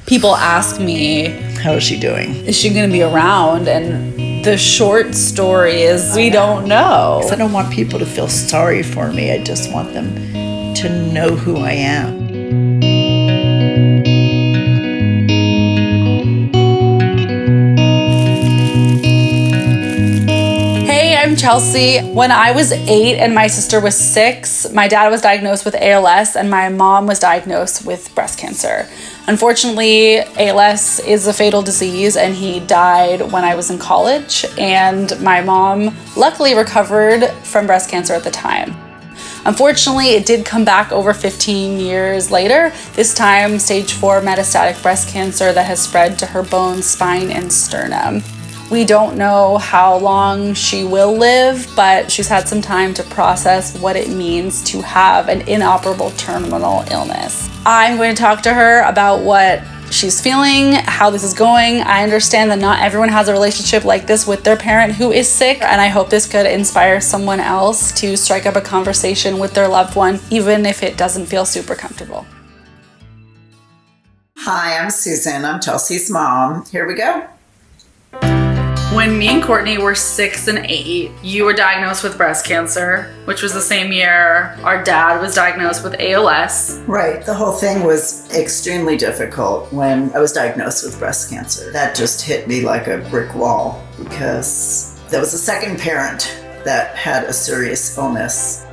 People ask me, how is she doing? Is she going to be around? And the short story is we don't know. 'Cause I don't want people to feel sorry for me. I just want them to know who I am. I'm Chelsea. When I was 8 and my sister was 6, my dad was diagnosed with ALS and my mom was diagnosed with breast cancer. Unfortunately, ALS is a fatal disease and he died when I was in college, and my mom luckily recovered from breast cancer at the time. Unfortunately, it did come back over 15 years later, this time stage 4 metastatic breast cancer that has spread to her bones, spine, and sternum. We don't know how long she will live, but she's had some time to process what it means to have an inoperable terminal illness. I'm going to talk to her about what she's feeling, how this is going. I understand that not everyone has a relationship like this with their parent who is sick, and I hope this could inspire someone else to strike up a conversation with their loved one, even if it doesn't feel super comfortable. Hi, I'm Susan. I'm Chelsea's mom. Here we go. When me and Courtney were 6 and 8, you were diagnosed with breast cancer, which was the same year our dad was diagnosed with ALS. Right. The whole thing was extremely difficult when I was diagnosed with breast cancer. That just hit me like a brick wall because there was a second parent that had a serious illness.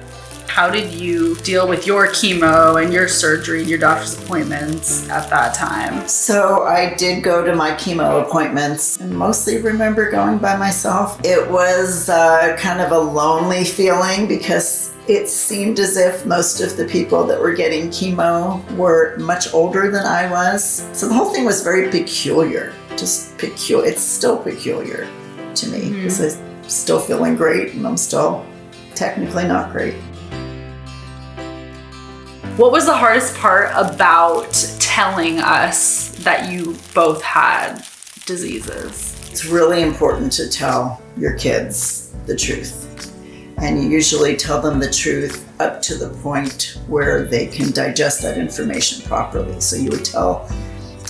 How did you deal with your chemo and your surgery and your doctor's appointments at that time? So I did go to my chemo appointments and mostly remember going by myself. It was kind of a lonely feeling because it seemed as if most of the people that were getting chemo were much older than I was. So the whole thing was very peculiar, just peculiar. It's still peculiar to me because I'm still feeling great and I'm still technically not great. What was the hardest part about telling us that you both had diseases? It's really important to tell your kids the truth. And you usually tell them the truth up to the point where they can digest that information properly. So you would tell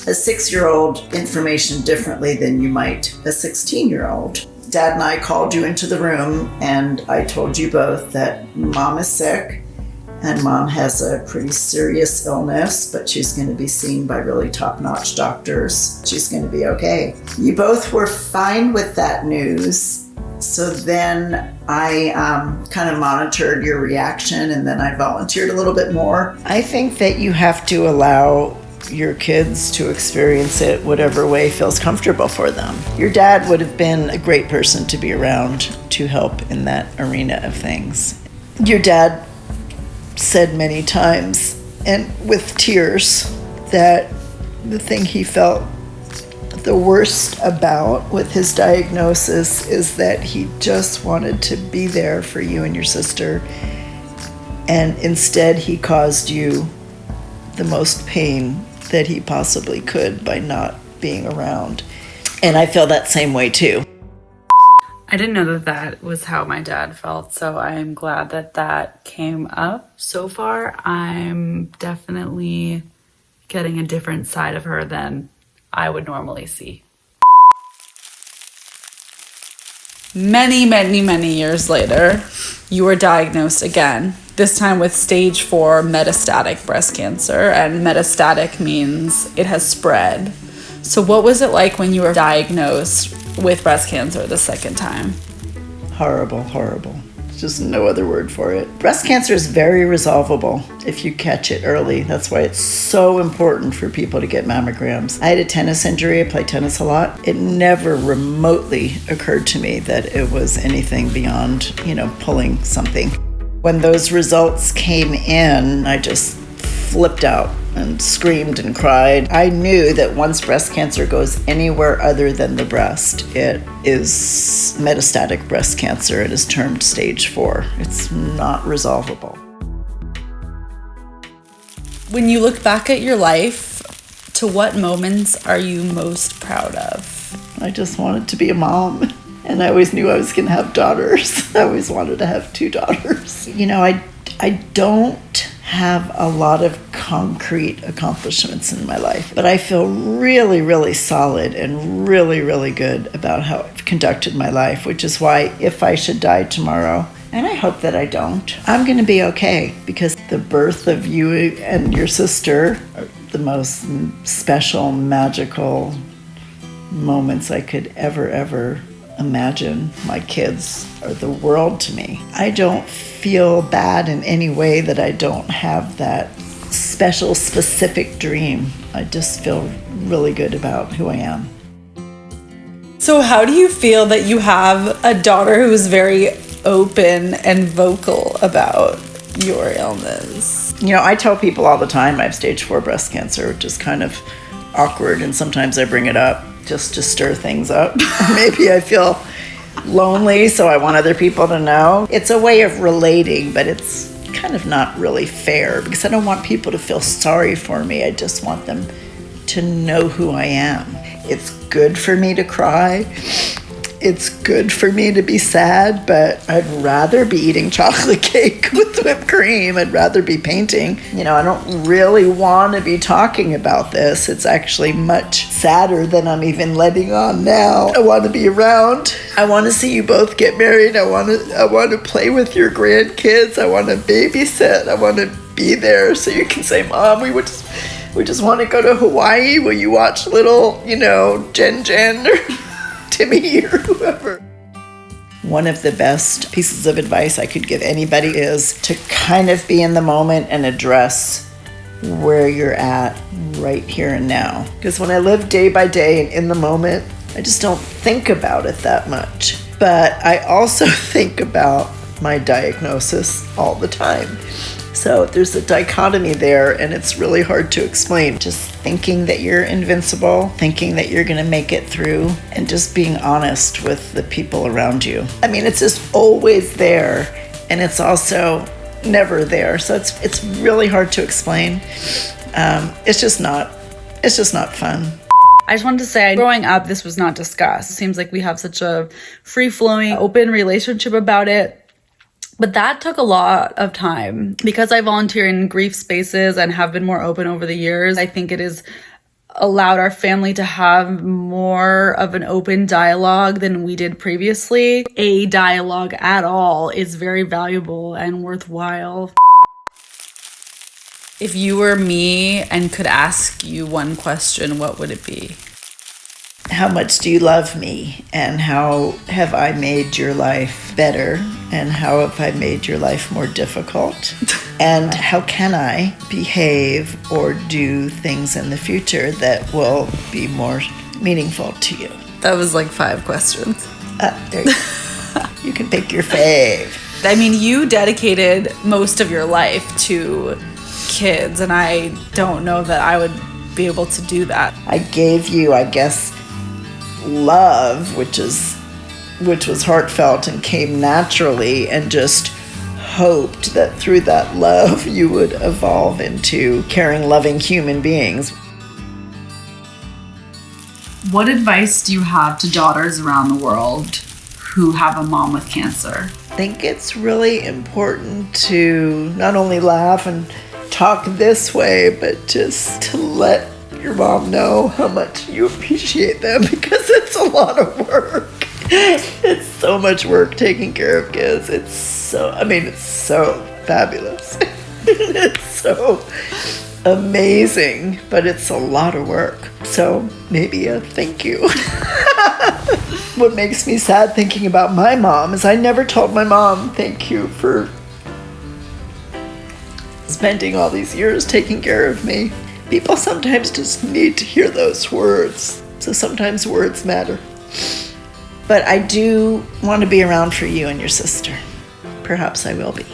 a 6-year-old information differently than you might a 16-year-old. Dad and I called you into the room and I told you both that Mom is sick. And Mom has a pretty serious illness, but she's going to be seen by really top-notch doctors. She's going to be okay. You both were fine with that news. So then I kind of monitored your reaction, and then I volunteered a little bit more. I think that you have to allow your kids to experience it whatever way feels comfortable for them. Your dad would have been a great person to be around to help in that arena of things. Your dad said many times, and with tears, that the thing he felt the worst about with his diagnosis is that he just wanted to be there for you and your sister, and instead he caused you the most pain that he possibly could by not being around. And I feel that same way too. I didn't know that that was how my dad felt, so I'm glad that that came up. So far, I'm definitely getting a different side of her than I would normally see. Many, many, many years later, you were diagnosed again, this time with stage 4 metastatic breast cancer, and metastatic means it has spread. So what was it like when you were diagnosed with breast cancer the second time? Horrible, horrible. There's just no other word for it. Breast cancer is very resolvable if you catch it early. That's why it's so important for people to get mammograms. I had a tennis injury. I play tennis a lot. It never remotely occurred to me that it was anything beyond, pulling something. When those results came in, I just flipped out and screamed and cried. I knew that once breast cancer goes anywhere other than the breast, it is metastatic breast cancer. It is termed stage 4. It's not resolvable. When you look back at your life, to what moments are you most proud of? I just wanted to be a mom, and I always knew I was going to have daughters. I always wanted to have 2 daughters. I don't have a lot of concrete accomplishments in my life. But I feel really, really solid and really, really good about how I've conducted my life, which is why if I should die tomorrow, and I hope that I don't, I'm going to be okay, because the birth of you and your sister are the most special, magical moments I could ever imagine. My kids are the world to me. I don't feel bad in any way that I don't have that special, specific dream. I just feel really good about who I am. So how do you feel that you have a daughter who's very open and vocal about your illness? You know, I tell people all the time I have stage 4 breast cancer, which is kind of awkward, and sometimes I bring it up just to stir things up. Maybe I feel lonely, so I want other people to know. It's a way of relating, but it's kind of not really fair, because I don't want people to feel sorry for me. I just want them to know who I am. It's good for me to cry. It's good for me to be sad, but I'd rather be eating chocolate cake with whipped cream. I'd rather be painting. You know, I don't really want to be talking about this. It's actually much sadder than I'm even letting on now. I want to be around. I want to see you both get married. I want to play with your grandkids. I want to babysit. I want to be there so you can say, Mom, we just want to go to Hawaii. Will you watch little, Jen or Timmy or whoever? One of the best pieces of advice I could give anybody is to kind of be in the moment and address where you're at right here and now. Because when I live day by day and in the moment, I just don't think about it that much. But I also think about my diagnosis all the time. So there's a dichotomy there, and it's really hard to explain. Just thinking that you're invincible, thinking that you're going to make it through, and just being honest with the people around you. I mean, it's just always there, and it's also never there. So it's really hard to explain. It's just not fun. I just wanted to say, growing up, this was not discussed. It seems like we have such a free-flowing, open relationship about it. But that took a lot of time. Because I volunteer in grief spaces and have been more open over the years, I think it has allowed our family to have more of an open dialogue than we did previously. A dialogue at all is very valuable and worthwhile. If you were me and could ask you one question, what would it be? How much do you love me? And how have I made your life better? And how have I made your life more difficult? And how can I behave or do things in the future that will be more meaningful to you? That was like 5 questions. There you go. You can pick your fave. I mean, you dedicated most of your life to kids, and I don't know that I would be able to do that. I gave you, I guess, love, which was heartfelt and came naturally, and just hoped that through that love you would evolve into caring, loving human beings. What advice do you have to daughters around the world who have a mom with cancer? I think it's really important to not only laugh and talk this way, but just to let your mom know how much you appreciate them, because it's a lot of work. It's so much work taking care of kids. It's so fabulous. It's so amazing, but it's a lot of work. So maybe a thank you. What makes me sad thinking about my mom is I never told my mom thank you for spending all these years taking care of me. People sometimes just need to hear those words. So sometimes words matter. But I do want to be around for you and your sister. Perhaps I will be.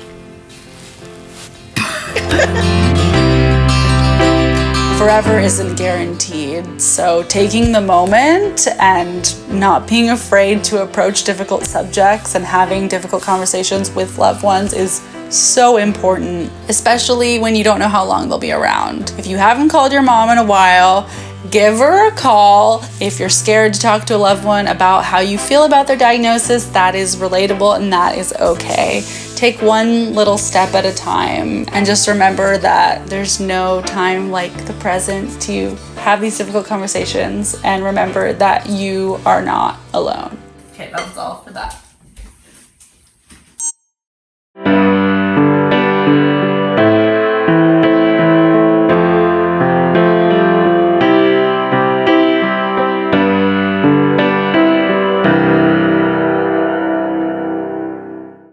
Forever isn't guaranteed. So taking the moment and not being afraid to approach difficult subjects and having difficult conversations with loved ones is so important, especially when you don't know how long they'll be around. If you haven't called your mom in a while, give her a call. If you're scared to talk to a loved one about how you feel about their diagnosis, that is relatable and that is okay. take one little step at a time, and just remember that there's no time like the present to have these difficult conversations, and remember that you are not alone. Okay, that was all for that.